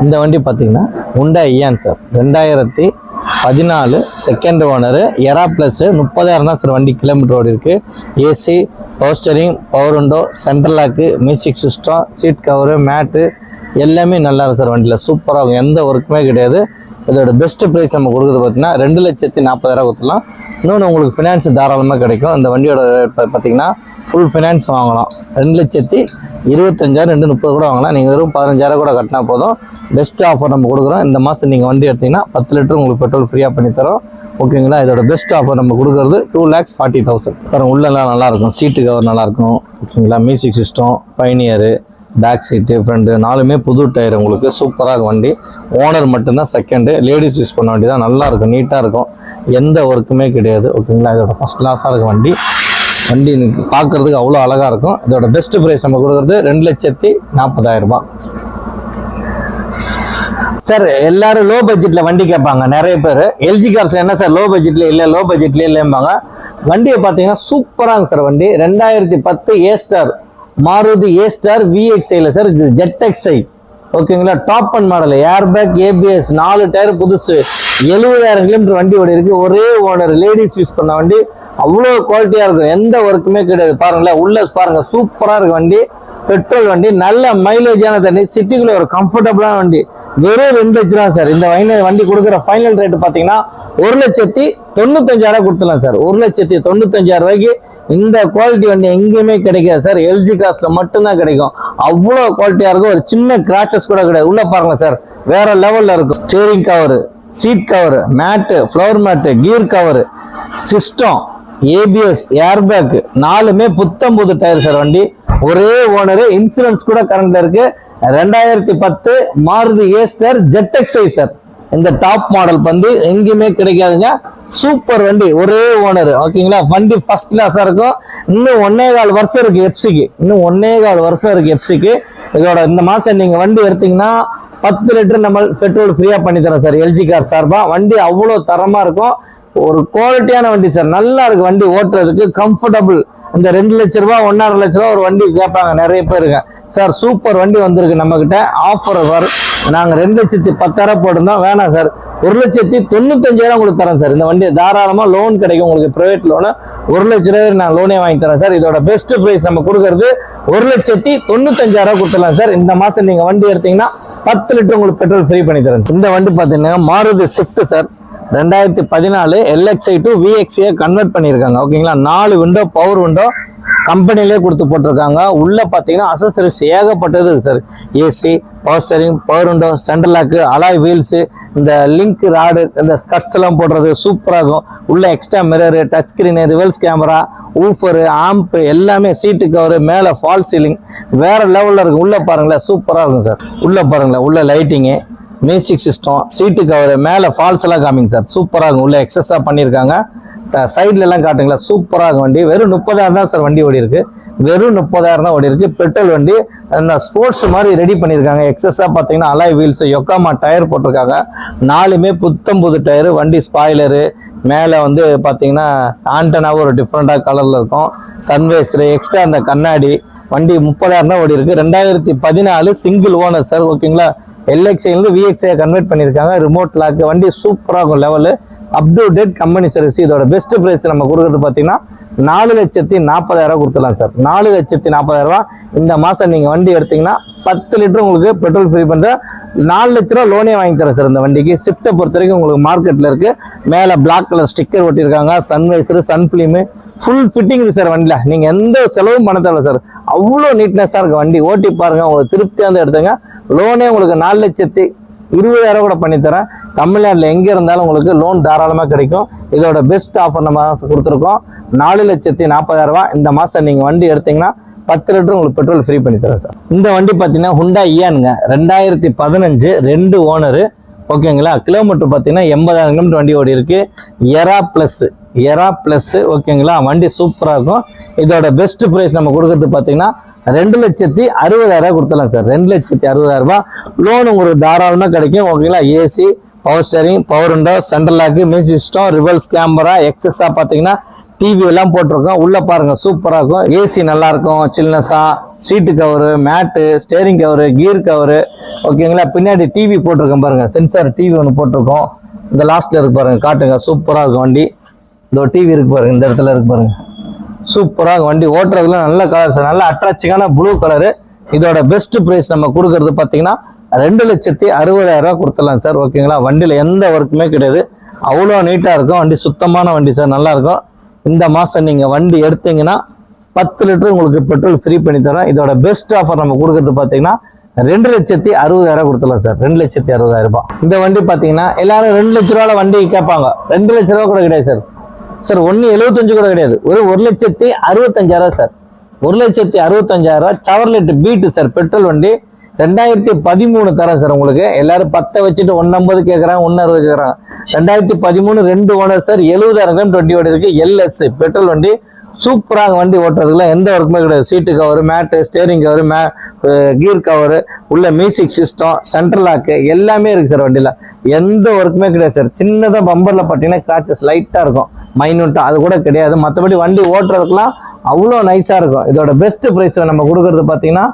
இந்த வண்டி பார்த்தீங்கன்னா Hyundai Eon sir 2014 second owner எரா ப்ளஸ் 30,000 தான் சார் வண்டி கிலோமீட்டர் ஓடி இருக்குது. AC, power steering, power window, central lock, music system, seat cover, mat எல்லாமே நல்லா இருக்கும் சார். வண்டியில் சூப்பராக இருக்கும், எந்த ஒர்க்குமே கிடையாது. இதோட பெஸ்ட்டு ப்ரைஸ் நம்ம கொடுக்குறது பார்த்தீங்கன்னா 2,40,000 கொடுத்துலாம். இன்னொன்று உங்களுக்கு ஃபினான்ஸ் தாராளமாக கிடைக்கும். இந்த வண்டியோட பார்த்தீங்கன்னா ஃபுல் ஃபினான்ஸ் வாங்கலாம். 2,25,000 2,30 கூட வாங்கலாம். நீங்கள் வெறும் 15,000 கூட கட்டினா போதும். பெஸ்ட் ஆஃபர் நம்ம கொடுக்குறோம். இந்த மாதம் நீங்கள் வண்டி எடுத்திங்கன்னா 10 லிட்டர் உங்களுக்கு பெட்ரோல் ஃப்ரீயாக பண்ணி தரோம். ஓகேங்களா? இதோட பெஸ்ட் ஆஃபர் நம்ம கொடுக்குறது 2,40,000. அப்புறம் உள்ளெல்லாம் நல்லாயிருக்கும், சீட்டு கவர் நல்லாயிருக்கும். ஓகேங்களா? Music system, Pioneer, back seat, front 4மே புது டயர். உங்களுக்கு சூப்பராக வண்டி. ஓனர் மட்டும்தான் செகண்டு. லேடிஸ் யூஸ் பண்ண வண்டி தான். நல்லாயிருக்கும், நீட்டாக இருக்கும், எந்த ஒர்க்குமே கிடையாது. ஓகேங்களா? இதோட ஃபஸ்ட் கிளாஸாக இருக்கும் வண்டி. வண்டி பார்க்குறதுக்கு அவ்வளோ அழகாக இருக்கும். இதோட பெஸ்ட்டு ப்ரைஸ் நம்ம கொடுக்குறது 2,40,000. சார் எல்லாரும் லோ பட்ஜெட்டில் வண்டி கேட்பாங்க நிறைய பேர். எல்ஜி கார்ஸ் என்ன சார் லோ பட்ஜெட்டில் இல்லை, லோ பட்ஜெட்லேயே இல்லைம்பாங்க. வண்டியை பார்த்தீங்கன்னா சூப்பராக சார் வண்டி. 2010 A star, Maruti A star VXI sir. இது ZXI. ஓகேங்களா? Top and model, air bag, ABS, 4 tyre புதுசு, 70,000 கிலோமீட்டர் வண்டி ஓடி இருக்கு. ஒரே ஓனர், லேடிஸ் யூஸ் பண்ண வண்டி. அவ்வளோ குவாலிட்டியாக இருக்கும், எந்த ஒர்க்குமே கிடையாது. பாருங்களேன், உள்ள பாருங்க, சூப்பராக இருக்கு வண்டி. பெட்ரோல் வண்டி, நல்ல மைலேஜான தண்ணி, சிட்டிக்குள்ள ஒரு கம்ஃபர்டபுளான வண்டி. வெறும் 2 லட்சம் தான் சார். இந்த வண்டி கொடுக்குற ஃபைனல் ரேட் பார்த்தீங்கன்னா 1,95,000 கொடுத்துலாம் சார். 1,95,000 இந்த குவாலிட்டி வண்டி எங்கேயுமே கிடைக்காது சார். எல்ஜி காஸ்ட்ல மட்டும்தான் கிடைக்கும். அவ்வளோ குவாலிட்டியாக இருக்கும், ஒரு சின்ன கிராச்சஸ் கூட கிடையாது. உள்ள பாருங்க சார், வேற லெவல்ல இருக்கும். Steering cover, seat cover, mat, flower mat, gear cover, system, ABS, airbag 4மே புத்தம் புது டயர் சார். வண்டி ஒரே ஓனரு, இன்சூரன்ஸ் கூட கரண்ட்ல இருக்கு. 2010 Maruti A star ZXI sir. இந்த டாப் மாடல் வந்து எங்கேயுமே கிடைக்காதுங்க. சூப்பர் வண்டி, ஒரே ஓனர். ஓகேங்களா? வண்டி ஃபர்ஸ்ட் கிளாஸா இருக்கும். இன்னும் 1.25 வருஷம் இருக்கு எஃப்சிக்கு. இன்னும் 1.25 வருஷம் இருக்கு எஃப்சிக்கு. இதோட இந்த மாசம் நீங்க வண்டி எடுத்தீங்கன்னா 10 லிட்டர் நம்ம பெட்ரோல் ஃப்ரீயா பண்ணி தரோம் சார், எல்ஜி கார் சார்பா. வண்டி அவ்வளோ தரமா இருக்கும், ஒரு குவாலிட்டியான வண்டி சார். நல்லா இருக்கு வண்டி, ஓட்டுறதுக்கு கம்ஃபர்டபுள். இந்த 2 லட்ச ரூபா 1.5 லட்ச ரூபா ஒரு வண்டி கேட்பாங்க நிறைய பேருங்க சார். சூப்பர் வண்டி வந்திருக்கு நம்ம கிட்ட. ஆஃபர் சார், நாங்க 2,10,000 போட்டிருந்தோம், வேணாம் சார், 1,95,000 உங்களுக்கு தரேன் சார். இந்த வண்டி தாராளமா லோன் கிடைக்கும் உங்களுக்கு, பிரைவேட் லோனு. 1 லட்ச ரூபாய் நான் லோனே வாங்கி தரேன் சார். இதோட பெஸ்ட் பிரைஸ் நம்ம கொடுக்கறது 1,95,000 கொடுத்துடலாம் சார். இந்த மாசம் நீங்க வண்டி எடுத்தீங்கன்னா 10 லிட்டர் உங்களுக்கு பெட்ரோல் ஃப்ரீ பண்ணி தரேன். இந்த வண்டி பாத்தீங்கன்னா Maruti Swift sir. 2014 LXI to VXI convert பண்ணியிருக்காங்க. ஓகேங்களா? 4 விண்டோ, பவர் விண்டோ கம்பெனிலே கொடுத்து போட்டிருக்காங்க. உள்ள பார்த்தீங்கன்னா அசசரிஸ் ஏகப்பட்டது sir. AC, power steering, power window, central lock, alloy wheels, இந்த லிங்க் ராடு, இந்த ஸ்கட்ஸ் எல்லாம் போடுறது சூப்பராக இருக்கும். உள்ள extra mirror, touch screen, reverse camera, woofer, amp எல்லாமே, சீட்டு கவரு, மேலே ஃபால் சீலிங் வேற லெவலில் இருக்கும். உள்ள பாருங்களேன், சூப்பராக இருக்கும் சார். உள்ள பாருங்களேன், உள்ள லைட்டிங்கு, மியூசிக் சிஸ்டம், சீட்டு கவர், மேலே ஃபால்ஸ் எல்லாம் காமிங்க சார். சூப்பராக இருக்கும். உள்ள எக்ஸஸாக பண்ணியிருக்காங்க. சைட்ல எல்லாம் காட்டுங்களா, சூப்பராக இருக்கும் வண்டி. வெறும் 30,000 தான் சார் வண்டி ஓடி இருக்கு. வெறும் 30,000 தான் ஓடி இருக்கு. பெட்ரோல் வண்டி ஸ்போர்ட்ஸ் மாதிரி ரெடி பண்ணியிருக்காங்க. எக்ஸஸாக பார்த்தீங்கன்னா அலாய் வீல்ஸ், யொக்காமா டயர் போட்டிருக்காங்க. 4மே புத்தம் புது டயரு. வண்டி ஸ்பாய்லரு, மேலே வந்து பார்த்தீங்கன்னா ஆண்டனாவும் ஒரு டிஃப்ரெண்டாக கலரில் இருக்கும். சன்வைசரு, எக்ஸ்ட்ரா அந்த கண்ணாடி. வண்டி 30,000 தான் ஓடி இருக்கு. 2014 சிங்கிள் ஓனர் சார். ஓகேங்களா? LXI VXI கன்வெர்ட் பண்ணியிருக்காங்க. Remote lock. வண்டி சூப்பராக இருக்கும், level up to date company service. இதோட பெஸ்ட் பிரைஸ் நம்ம கொடுக்குறது பார்த்தீங்கன்னா 4,40,000 கொடுத்துடலாம் சார். 4,40,000. இந்த மாதம் நீங்கள் வண்டி எடுத்தீங்கன்னா 10 லிட்டர் உங்களுக்கு பெட்ரோல் ஃப்ரீ பண்ணுற 4 லட்ச ரூபா லோனே வாங்கி தரேன் சார். இந்த வண்டிக்கு ஸ்விஃப்ட்டை பொறுத்த வரைக்கும் உங்களுக்கு மார்க்கெட்டில் இருக்கு. மேலே பிளாக் கலர் ஸ்டிக்கர் ஒட்டியிருக்காங்க. Sun visor, sun film full fitting sir. வண்டியில் நீங்கள் எந்த செலவும் பண்ண தேவை சார். அவ்வளோ நீட்னஸாக இருக்கு வண்டி. ஓட்டி பாருங்க, உங்களுக்கு திருப்தியாக வந்து எடுத்துங்க. லோனே உங்களுக்கு 4,20,000 கூட பண்ணி தரேன். தமிழ்நாட்டில் எங்கே இருந்தாலும் உங்களுக்கு லோன் தாராளமாக கிடைக்கும். இதோட பெஸ்ட் ஆஃபர் நம்ம கொடுத்துருக்கோம். 4,40,000. இந்த மாதம் நீங்கள் வண்டி எடுத்தீங்கன்னா 10 லிட்டர் உங்களுக்கு பெட்ரோல் ஃப்ரீ பண்ணி தரேன் சார். இந்த வண்டி பார்த்தீங்கன்னா ஹுண்டாய் இயானுங்க. 2015 2 ஓனரு. ஓகேங்களா? கிலோமீட்டர் பார்த்தீங்கன்னா 80,000 கிலோமீட்டர் வண்டி ஓடி இருக்கு. எரா ப்ளஸ். ஓகேங்களா? வண்டி சூப்பராக இருக்கும். இதோட பெஸ்ட் ப்ரைஸ் நம்ம கொடுக்கறது பார்த்தீங்கன்னா 2,60,000 கொடுத்துடலாம் சார். 2,60,000 லோன் உங்களுக்கு தாராளமாக கிடைக்கும். ஓகேங்களா? AC, power steering, power window, central lock, music system, reverse camera, எக்ஸஸாக பார்த்தீங்கன்னா டிவி எல்லாம் போட்டிருக்கோம். உள்ள பாருங்க சூப்பரா இருக்கும். ஏசி நல்லா இருக்கும், சில்னஸா. சீட்டு cover, mat, steering cover, gear cover, ஓகேங்களா. பின்னாடி டிவி போட்டிருக்கோம் பாருங்க, சென்சார் டிவி ஒன்று போட்டிருக்கோம். இந்த லாஸ்ட்ல இருக்கு பாருங்க, காட்டுங்க. சூப்பரா இருக்கும் வண்டி. இந்த டிவி இருக்கு பாருங்க, இந்த இடத்துல இருக்கு பாருங்க. சூப்பரா இருக்கும் வண்டி. ஓட்டுறதுல நல்ல கலர் சார், நல்ல அட்ராக்டிவான ப்ளூ கலரு. இதோட பெஸ்ட் பிரைஸ் நம்ம கொடுக்கறது பாத்தீங்கன்னா 2,60,000 கொடுத்துடலாம் சார், ஓகேங்களா. வண்டியில எந்த ஒர்க்குமே கிடையாது, அவ்வளோ நீட்டா இருக்கும் வண்டி. சுத்தமான வண்டி சார், நல்லா இருக்கும். இந்த மாசம் நீங்க வண்டி எடுத்தீங்கன்னா 10 லிட்டர் உங்களுக்கு பெட்ரோல் ஃப்ரீ பண்ணி தரோம். இதோட பெஸ்ட் ஆஃபர் நம்ம கொடுக்கறது பாத்தீங்கன்னா 2,60,000 கொடுத்துடலாம் சார், 2,60,000 ரூபாய். இந்த வண்டி பாத்தீங்கன்னா எல்லாரும் 2 லட்ச ரூபாய் வண்டி கேட்பாங்க. 2 லட்ச ரூபா கூட கிடையாது சார். சார் 1,75 கூட கிடையாது, ஒரு 1,65,000 sir. 1,65,000 Chevrolet Beat sir, petrol வண்டி. 2013 தரேன் சார் உங்களுக்கு. எல்லாரும் 10 வச்சுட்டு 150 கேட்கறாங்க, 160 கேட்கறாங்க. 2013 2 ஓனர் சார், 70,000 20 ஓடி இருக்கு. எல்எஸ் பெட்ரோல் வண்டி. சூப்பராக வண்டி ஓட்டுறதுக்குலாம் எந்த ஒர்க்குமே கிடையாது. சீட்டு cover, mat, steering cover, gear cover, உள்ள மியூசிக் சிஸ்டம், சென்ட்ரல் லாக்கு எல்லாமே இருக்கு சார் வண்டியில. எந்த ஒர்க்குமே கிடையாது சார். சின்னதாக பம்பர்ல பார்த்தீங்கன்னா கிராச்சஸ் லைட்டா இருக்கும், மைனூட்டா, அது கூட கிடையாது. மற்றபடி வண்டி ஓட்டுறதுக்குலாம் அவ்வளோ நைஸா இருக்கும். இதோட பெஸ்ட் பிரைஸ் நம்ம கொடுக்கறது பார்த்தீங்கன்னா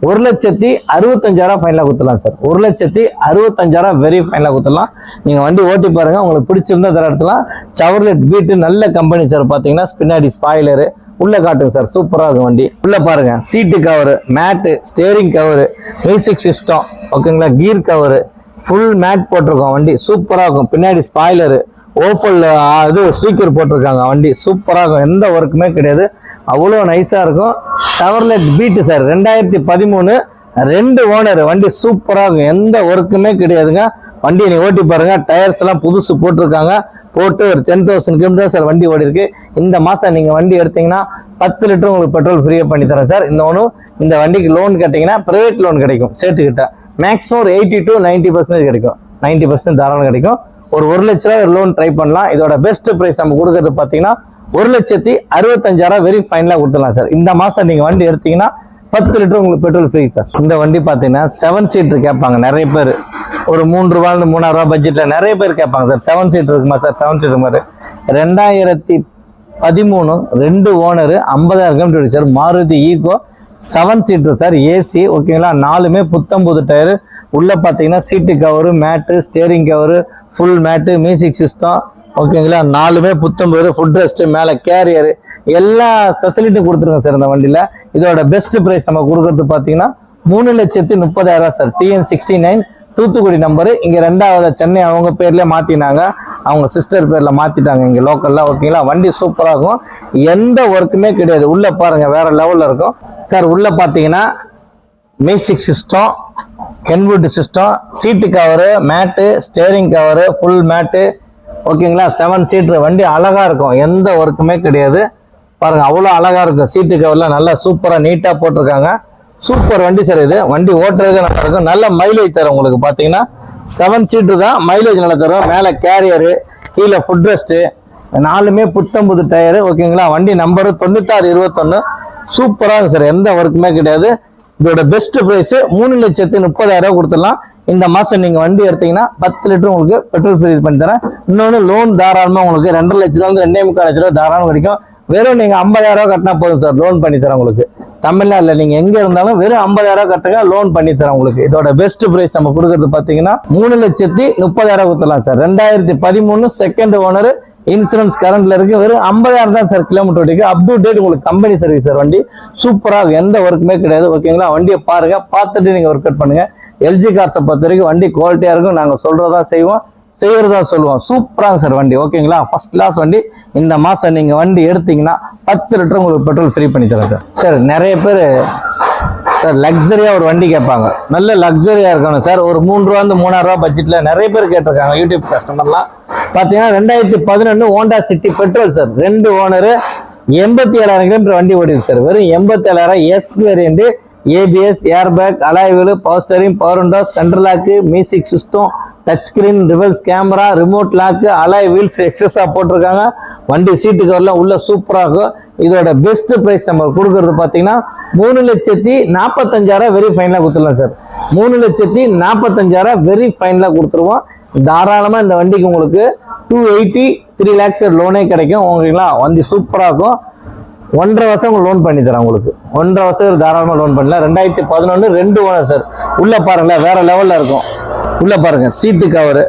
1,65,000 ஃபைனலா கொடுத்துடலாம் சார். 1,65,000 வெரி ஃபைனலா கொடுத்துடலாம். நீங்க வண்டி ஓட்டி பாருங்க, உங்களுக்கு பிடிச்சிருந்தா தர இடத்துலாம். சவர்லெட் பீட் நல்ல கம்பெனி சார். பாத்தீங்கன்னா பின்னாடி ஸ்பாய்லரு உள்ள காட்டுங்க சார், சூப்பரா இருக்கும் வண்டி. உள்ள பாருங்க, seat cover, mat, steering cover, music system, ஓகேங்களா, கீர் கவரு, ஃபுல் மேட் போட்டிருக்கோம் வண்டி. சூப்பரா இருக்கும். பின்னாடி ஸ்பாய்லரு, ஓஃபல் இது ஸ்பீக்கர் போட்டிருக்காங்க வண்டி. சூப்பரா இருக்கும், எந்த ஒர்க்குமே கிடையாது, அவ்வளோ நைஸா இருக்கும். சவர்லெட் பீட் சார், 2013 2 ஓனர் வண்டி. சூப்பரா இருக்கும், எந்த ஒர்க்குமே கிடையாதுங்க. வண்டியை நீ ஓட்டி பாருங்க. டயர்ஸ் எல்லாம் புதுசு போட்டிருக்காங்க. போட்டு ஒரு 10,000 கிலோமீட்டர் சார் வண்டி ஓடி இருக்கு. இந்த மாசம் நீங்க வண்டி எடுத்தீங்கன்னா 10 லிட்டர் உங்களுக்கு பெட்ரோல் ஃப்ரீயா பண்ணி தரேன் சார். இந்த வண்டிக்கு லோன் கேட்டீங்கன்னா பிரைவேட் லோன் கிடைக்கும். சேர்த்துக்கிட்ட மேக்ஸிமம் ஒரு 80 to 90% கிடைக்கும். 90% தாராளம் கிடைக்கும். ஒரு 1 லட்ச ரூபாய் லோன் ட்ரை பண்ணலாம். இதோட பெஸ்ட் பிரைஸ் நம்ம கொடுக்கறது பாத்தீங்கன்னா 1,65,000 வெரி ஃபைனலா கொடுத்துடலாம் சார். இந்த மாசம் நீங்க வண்டி எடுத்தீங்கன்னா 10 லிட்டர் உங்களுக்கு பெட்ரோல் ஃப்ரீ சார். இந்த வண்டி பாத்தீங்கன்னா 7 சீட்டர் கேட்பாங்க நிறைய பேர். ஒரு 3 ரூபாய் 3,000 ரூபாய் பட்ஜெட்ல நிறைய பேர் கேட்பாங்க சார். 7 சீட்டர் இருக்குமா சார்? 7 சீட்டர் மாதிரி 2013 2 owner 50,000 kilometre sir. Maruti Eeco 7 seater sir, AC, ஓகேங்களா. 4மே புத்தம்புது டயர். உள்ள பாத்தீங்கன்னா seat cover, mat, steering cover, full mat, music system, ஓகேங்களா. 4மே புத்தம்பது, ஃபுட் ரெஸ்ட், மேல கேரியர், எல்லா ஸ்பெசிலிட்டியும் கொடுத்துருக்கோம் சார் இந்த வண்டியில. இதோட பெஸ்ட் பிரைஸ் நம்ம கொடுக்கறது பாத்தீங்கன்னா 3,30,000 சார். TN69 Thoothukudi number. இங்க 2வது சென்னை அவங்க பேர்ல மாத்தினாங்க, அவங்க சிஸ்டர் பேர்ல மாத்திட்டாங்க இங்க லோக்கல்ல, ஓகேங்களா. வண்டி சூப்பரா இருக்கும், எந்த ஒர்க்குமே கிடையாது. உள்ள பாருங்க, வேற லெவல்ல இருக்கும் சார். உள்ள பாத்தீங்கன்னா music system, Kenwood system, seat cover, mat, steering cover, full mat, ஓகேங்களா. 7 சீட்டர் வண்டி அழகா இருக்கும், எந்த ஒர்க்குமே கிடையாது. பாருங்க, அவ்வளோ அழகா இருக்கும். சீட்டு கவர்லாம் நல்லா சூப்பரா நீட்டா போட்டிருக்காங்க. சூப்பர் வண்டி சார் இது. வண்டி ஓட்டுறதுக்கு நல்லா இருக்கும், நல்ல மைலேஜ் தரும் உங்களுக்கு. பாத்தீங்கன்னா 7 சீட்டு தான், மைலேஜ் நல்லா தரும். மேல கேரியரு, கீழே ஃபுட் ரெஸ்ட், 4மே புத்தம்புது டயரு, ஓகேங்களா. வண்டி நம்பரு 9621. சூப்பரா இருக்கும் சார், எந்த ஒர்க்குமே கிடையாது. இதோட பெஸ்ட் பிரைஸ் 3,30,000 கொடுத்துடலாம். இந்த மாசம் நீங்க வண்டி எடுத்தீங்கன்னா 10 லிட்டர் உங்களுக்கு பெட்ரோல் ஃப்ரீ பண்ணி தரேன். இன்னொன்னு லோன் தாராளமா உங்களுக்கு 2 லட்ச ரூபா 2,45 லட்ச ரூபா தாராளம் கிடைக்கும். வெறும் நீங்க 50,000 கட்டினா போதும் சார், லோன் பண்ணி தரேன் உங்களுக்கு. தமிழ்நாடுல நீங்க எங்க இருந்தாலும் வெறும் 50,000 கட்டுங்க, லோன் பண்ணி தரேன் உங்களுக்கு. இதோட பெஸ்ட் பிரைஸ் நம்ம கொடுக்கறது பாத்தீங்கன்னா 3,30,000 கொடுத்துடலாம் சார். 2013 செகண்ட் ஓனர், இன்சூரன்ஸ் கரண்ட்ல இருக்கு. வெறும் 50,000 தான் சார் கிலோமீட்டர் ஓடிக்கு. அப் டு டேட் உங்களுக்கு கம்பெனி சர்வீஸ் சார். வண்டி சூப்பரா எந்த ஒர்க்குமே கிடையாது, ஓகேங்களா. வண்டியை பாருங்க, பார்த்துட்டு நீங்க ஒர்க் அவுட் பண்ணுங்க. எல்ஜி கார்ஸை பொறுத்த வரைக்கும் வண்டி குவாலிட்டியா இருக்கும். நாங்க சொல்றதா செய்வோம், செய்யறதா சொல்லுவோம். சூப்பரா சார் வண்டி, ஓகேங்களா. ஃபர்ஸ்ட் கிளாஸ் வண்டி. இந்த மாசம் நீங்க வண்டி எடுத்தீங்கன்னா 10 லிட்டர் உங்களுக்கு பெட்ரோல் ஃப்ரீ பண்ணி தரேன் சார். சார் நிறைய பேர் சார் லக்ஸரியா ஒரு வண்டி கேட்பாங்க, நல்ல லக்ஸரியா இருக்கணும் சார். ஒரு 3 ரூபா 3,000 ரூபாய் பட்ஜெட்ல நிறைய பேர் கேட்டிருக்காங்க யூடியூப் கஸ்டமர்லாம். பாத்தீங்கன்னா 2011 Honda City petrol sir. 2 owner 87,000 kilometre வண்டி ஓடிது சார். வெறும் 87,000. S variant, ABS, airbag, alloy wheel, power steering, power windows, central lock, music system, touch screen, reverse camera, remote lock, alloy wheels எக்ஸஸா போட்டிருக்காங்க. வண்டி சீட்டு கவர்லாம் உள்ள சூப்பரா இருக்கும். இதோட பெஸ்ட் பிரைஸ் நம்ம கொடுக்கறது பாத்தீங்கன்னா 3,45,000 வெரி ஃபைனலா கொடுத்துடலாம் சார். 3,45,000 வெரி ஃபைனலா கொடுத்துருவோம். தாராளமா இந்த வண்டிக்கு உங்களுக்கு 280 3 lakhs லோனே கிடைக்கும் ஓகேங்களா. வண்டி சூப்பராக இருக்கும். 1.5 வருஷம் லோன் பண்ணி தரேன் உங்களுக்கு. 1.5 வருஷம் தாராளமாக லோன் பண்ணலாம். 2011 2 ஓனர் சார். உள்ள பாருங்களேன், வேற லெவல்ல இருக்கும். உள்ள பாருங்க, seat cover,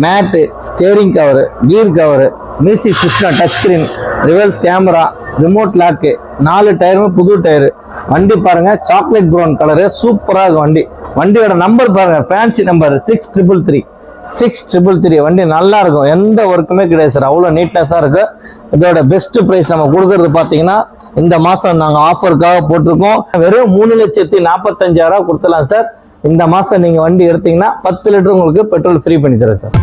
mat, steering cover, gear cover, music system, touch screen, reverse camera, remote lock, 4 டயருமே புது டயரு. வண்டி பாருங்க, சாக்லேட் ப்ரௌன் கலரு, சூப்பராக இருக்கும் வண்டி. வண்டியோட நம்பர் பாருங்க, ஃபேன்சி நம்பர் 6333 வண்டி நல்லா இருக்கும். எந்த ஒர்க்குமே கிடையாது சார், அவ்வளோ நீட்னஸாக இருக்கு. இதோட பெஸ்ட் ப்ரைஸ் நம்ம கொடுக்கறது பார்த்தீங்கன்னா இந்த மாதம் நாங்கள் ஆஃபருக்காக போட்டிருக்கோம். வெறும் 3,45,000 கொடுத்துடலாம் சார். இந்த மாதம் நீங்கள் வண்டி எடுத்தீங்கன்னா 10 லிட்டர் உங்களுக்கு பெட்ரோல் ஃப்ரீ பண்ணி தரேன் சார்.